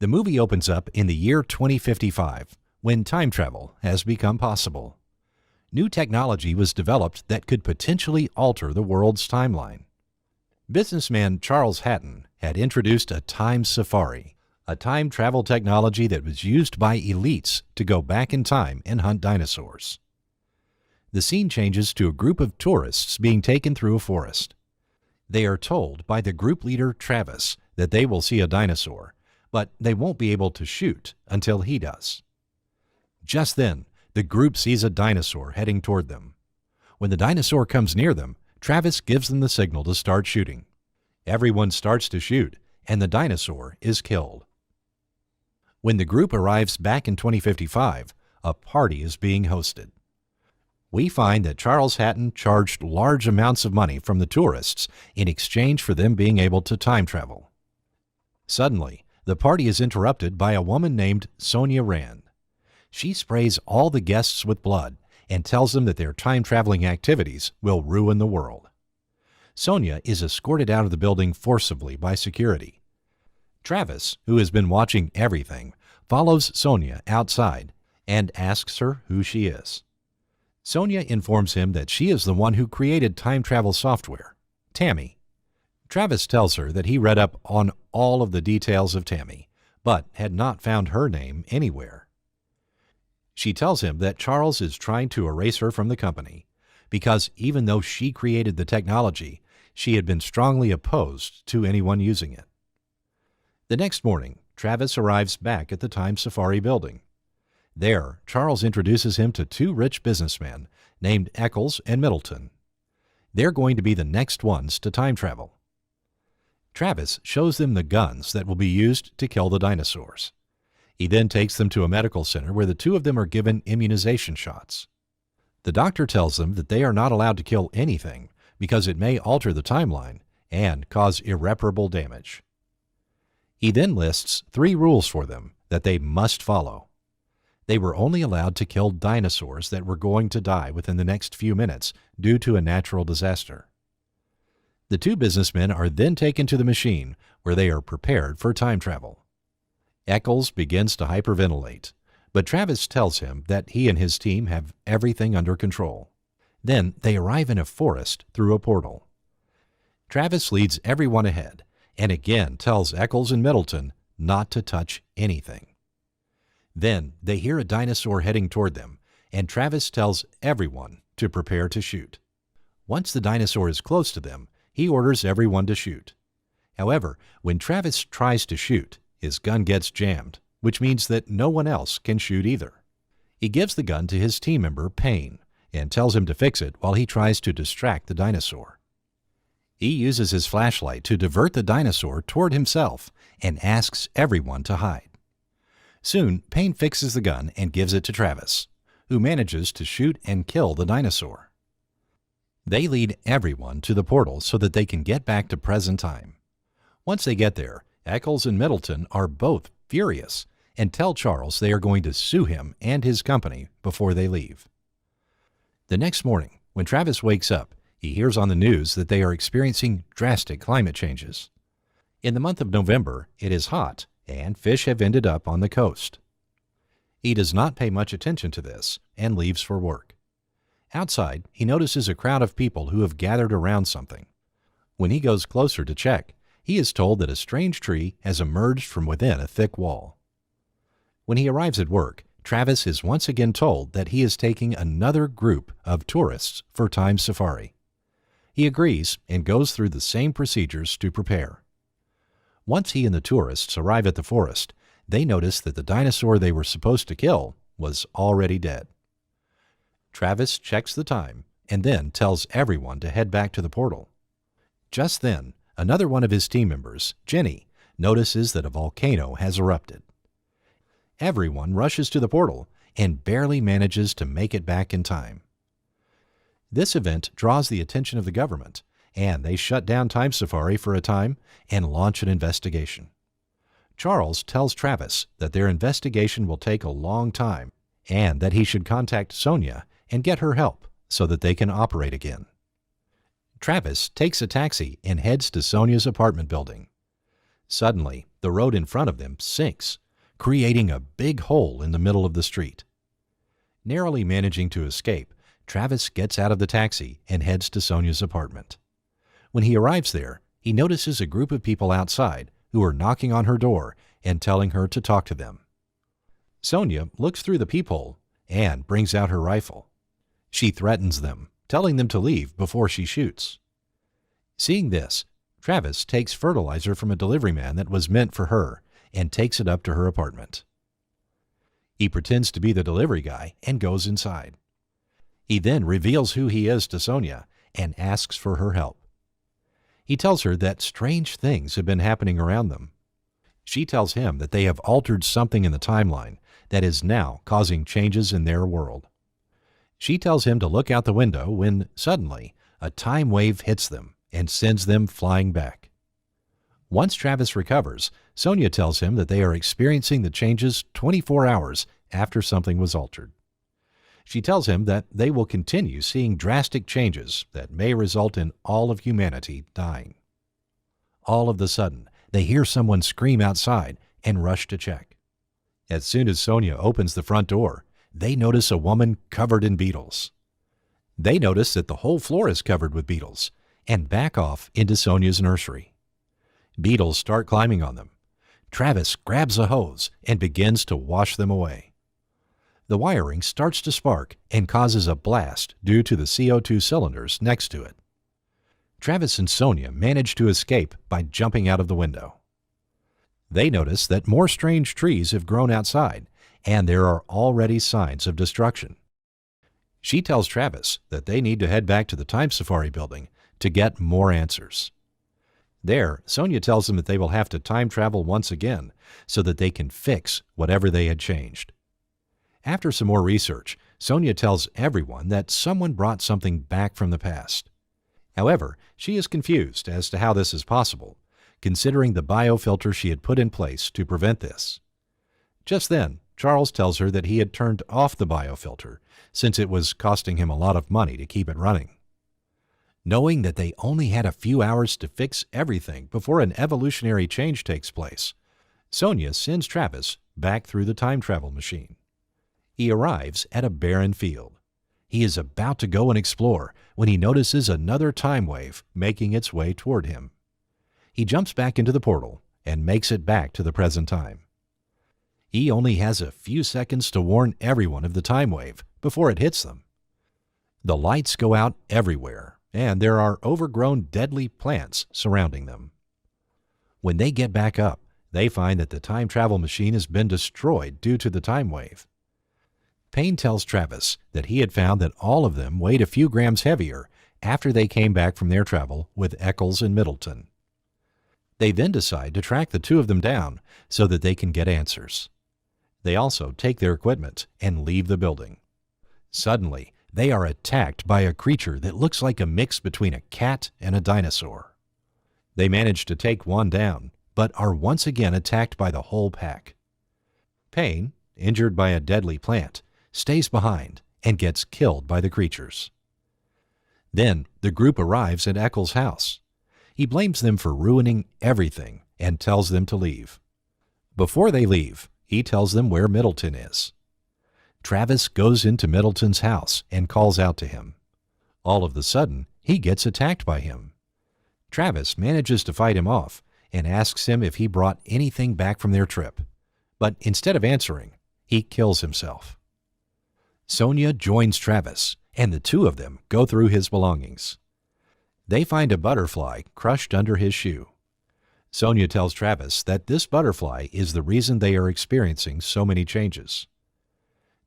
The movie opens up in the year 2055, when time travel has become possible. New technology was developed that could potentially alter the world's timeline. Businessman Charles Hatton had introduced a time safari, a time travel technology that was used by elites to go back in time and hunt dinosaurs. The scene changes to a group of tourists being taken through a forest. They are told by the group leader Travis that they will see a dinosaur, but they won't be able to shoot until he does. Just then, the group sees a dinosaur heading toward them. When the dinosaur comes near them, Travis gives them the signal to start shooting. Everyone starts to shoot, and the dinosaur is killed. When the group arrives back in 2055, a party is being hosted. We find that Charles Hatton charged large amounts of money from the tourists in exchange for them being able to time travel. Suddenly, the party is interrupted by a woman named Sonia Rand. She sprays all the guests with blood and tells them that their time-traveling activities will ruin the world. Sonia is escorted out of the building forcibly by security. Travis, who has been watching everything, follows Sonia outside and asks her who she is. Sonia informs him that she is the one who created time travel software, Tammy. Travis tells her that he read up on all of the details of Tammy, but had not found her name anywhere. She tells him that Charles is trying to erase her from the company, because even though she created the technology, she had been strongly opposed to anyone using it. The next morning, Travis arrives back at the Time Safari building. There, Charles introduces him to two rich businessmen named Eccles and Middleton. They're going to be the next ones to time travel. Travis shows them the guns that will be used to kill the dinosaurs. He then takes them to a medical center where the two of them are given immunization shots. The doctor tells them that they are not allowed to kill anything because it may alter the timeline and cause irreparable damage. He then lists 3 rules for them that they must follow. They were only allowed to kill dinosaurs that were going to die within the next few minutes due to a natural disaster. The two businessmen are then taken to the machine where they are prepared for time travel. Eccles begins to hyperventilate, but Travis tells him that he and his team have everything under control. Then they arrive in a forest through a portal. Travis leads everyone ahead and again tells Eccles and Middleton not to touch anything. Then they hear a dinosaur heading toward them, and Travis tells everyone to prepare to shoot. Once the dinosaur is close to them, he orders everyone to shoot. However, when Travis tries to shoot, his gun gets jammed, which means that no one else can shoot either. He gives the gun to his team member, Payne, and tells him to fix it while he tries to distract the dinosaur. He uses his flashlight to divert the dinosaur toward himself and asks everyone to hide. Soon, Payne fixes the gun and gives it to Travis, who manages to shoot and kill the dinosaur. They lead everyone to the portal so that they can get back to present time. Once they get there, Eccles and Middleton are both furious and tell Charles they are going to sue him and his company before they leave. The next morning, when Travis wakes up, he hears on the news that they are experiencing drastic climate changes. In the month of November, it is hot, and fish have ended up on the coast. He does not pay much attention to this and leaves for work. Outside, he notices a crowd of people who have gathered around something. When he goes closer to check, he is told that a strange tree has emerged from within a thick wall. When he arrives at work, Travis is once again told that he is taking another group of tourists for Time Safari. He agrees and goes through the same procedures to prepare. Once he and the tourists arrive at the forest, they notice that the dinosaur they were supposed to kill was already dead. Travis checks the time and then tells everyone to head back to the portal. Just then, another one of his team members, Jenny, notices that a volcano has erupted. Everyone rushes to the portal and barely manages to make it back in time. This event draws the attention of the government, and they shut down Time Safari for a time and launch an investigation. Charles tells Travis that their investigation will take a long time and that he should contact Sonia and get her help so that they can operate again. Travis takes a taxi and heads to Sonia's apartment building. Suddenly, the road in front of them sinks, creating a big hole in the middle of the street. Narrowly managing to escape, Travis gets out of the taxi and heads to Sonia's apartment. When he arrives there, he notices a group of people outside who are knocking on her door and telling her to talk to them. Sonia looks through the peephole and brings out her rifle. She threatens them, telling them to leave before she shoots. Seeing this, Travis takes fertilizer from a delivery man that was meant for her and takes it up to her apartment. He pretends to be the delivery guy and goes inside. He then reveals who he is to Sonia and asks for her help. He tells her that strange things have been happening around them. She tells him that they have altered something in the timeline that is now causing changes in their world. She tells him to look out the window when, suddenly, a time wave hits them and sends them flying back. Once Travis recovers, Sonia tells him that they are experiencing the changes 24 hours after something was altered. She tells him that they will continue seeing drastic changes that may result in all of humanity dying. All of a sudden, they hear someone scream outside and rush to check. As soon as Sonia opens the front door, they notice a woman covered in beetles. They notice that the whole floor is covered with beetles and back off into Sonia's nursery. Beetles start climbing on them. Travis grabs a hose and begins to wash them away. The wiring starts to spark and causes a blast due to the CO2 cylinders next to it. Travis and Sonia manage to escape by jumping out of the window. They notice that more strange trees have grown outside, and there are already signs of destruction. She tells Travis that they need to head back to the Time Safari building to get more answers. There, Sonia tells them that they will have to time travel once again so that they can fix whatever they had changed. After some more research, Sonia tells everyone that someone brought something back from the past. However, she is confused as to how this is possible, considering the biofilter she had put in place to prevent this. Just then, Charles tells her that he had turned off the biofilter since it was costing him a lot of money to keep it running. Knowing that they only had a few hours to fix everything before an evolutionary change takes place, Sonia sends Travis back through the time travel machine. He arrives at a barren field. He is about to go and explore when he notices another time wave making its way toward him. He jumps back into the portal and makes it back to the present time. He only has a few seconds to warn everyone of the time wave before it hits them. The lights go out everywhere, and there are overgrown deadly plants surrounding them. When they get back up, they find that the time travel machine has been destroyed due to the time wave. Payne tells Travis that he had found that all of them weighed a few grams heavier after they came back from their travel with Eccles and Middleton. They then decide to track the two of them down so that they can get answers. They also take their equipment and leave the building. Suddenly, they are attacked by a creature that looks like a mix between a cat and a dinosaur. They manage to take one down, but are once again attacked by the whole pack. Payne, injured by a deadly plant, stays behind and gets killed by the creatures. Then the group arrives at Eccles' house. He blames them for ruining everything and tells them to leave. Before they leave, he tells them where Middleton is. Travis goes into Middleton's house and calls out to him. All of a sudden, he gets attacked by him. Travis manages to fight him off and asks him if he brought anything back from their trip, but instead of answering, he kills himself. Sonia joins Travis, and the two of them go through his belongings. They find a butterfly crushed under his shoe. Sonia tells Travis that this butterfly is the reason they are experiencing so many changes.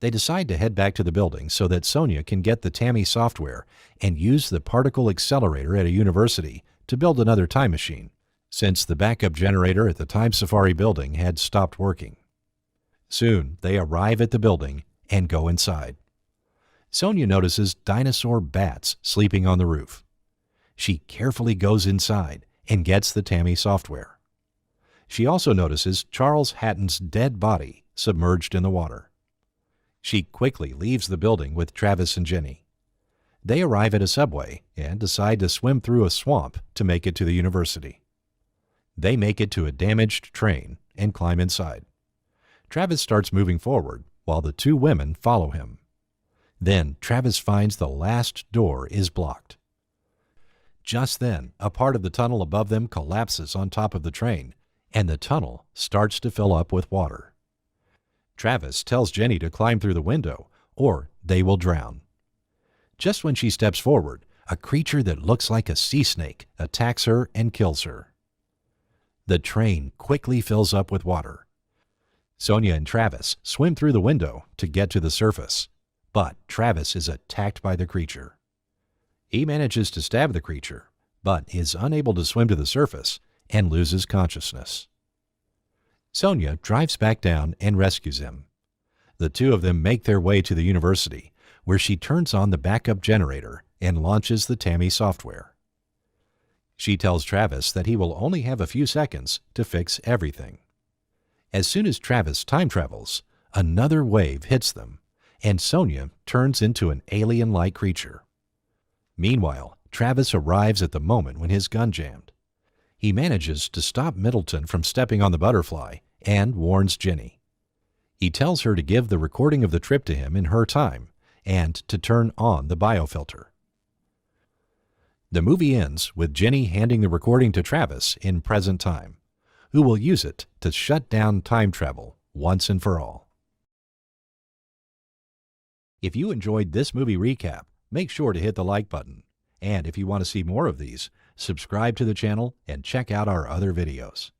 They decide to head back to the building so that Sonia can get the Tammy software and use the particle accelerator at a university to build another time machine, since the backup generator at the Time Safari building had stopped working. Soon, they arrive at the building and go inside. Sonia notices dinosaur bats sleeping on the roof. She carefully goes inside and gets the Tammy software. She also notices Charles Hatton's dead body submerged in the water. She quickly leaves the building with Travis and Jenny. They arrive at a subway and decide to swim through a swamp to make it to the university. They make it to a damaged train and climb inside. Travis starts moving forward while the two women follow him. Then Travis finds the last door is blocked. Just then, a part of the tunnel above them collapses on top of the train, and the tunnel starts to fill up with water. Travis tells Jenny to climb through the window, or they will drown. Just when she steps forward, a creature that looks like a sea snake attacks her and kills her. The train quickly fills up with water. Sonia and Travis swim through the window to get to the surface, but Travis is attacked by the creature. He manages to stab the creature, but is unable to swim to the surface and loses consciousness. Sonia drives back down and rescues him. The two of them make their way to the university, where she turns on the backup generator and launches the Tammy software. She tells Travis that he will only have a few seconds to fix everything. As soon as Travis time travels, another wave hits them, and Sonia turns into an alien-like creature. Meanwhile, Travis arrives at the moment when his gun jammed. He manages to stop Middleton from stepping on the butterfly and warns Jenny. He tells her to give the recording of the trip to him in her time and to turn on the biofilter. The movie ends with Jenny handing the recording to Travis in present time, who will use it to shut down time travel once and for all. If you enjoyed this movie recap, make sure to hit the like button. And if you want to see more of these, subscribe to the channel and check out our other videos.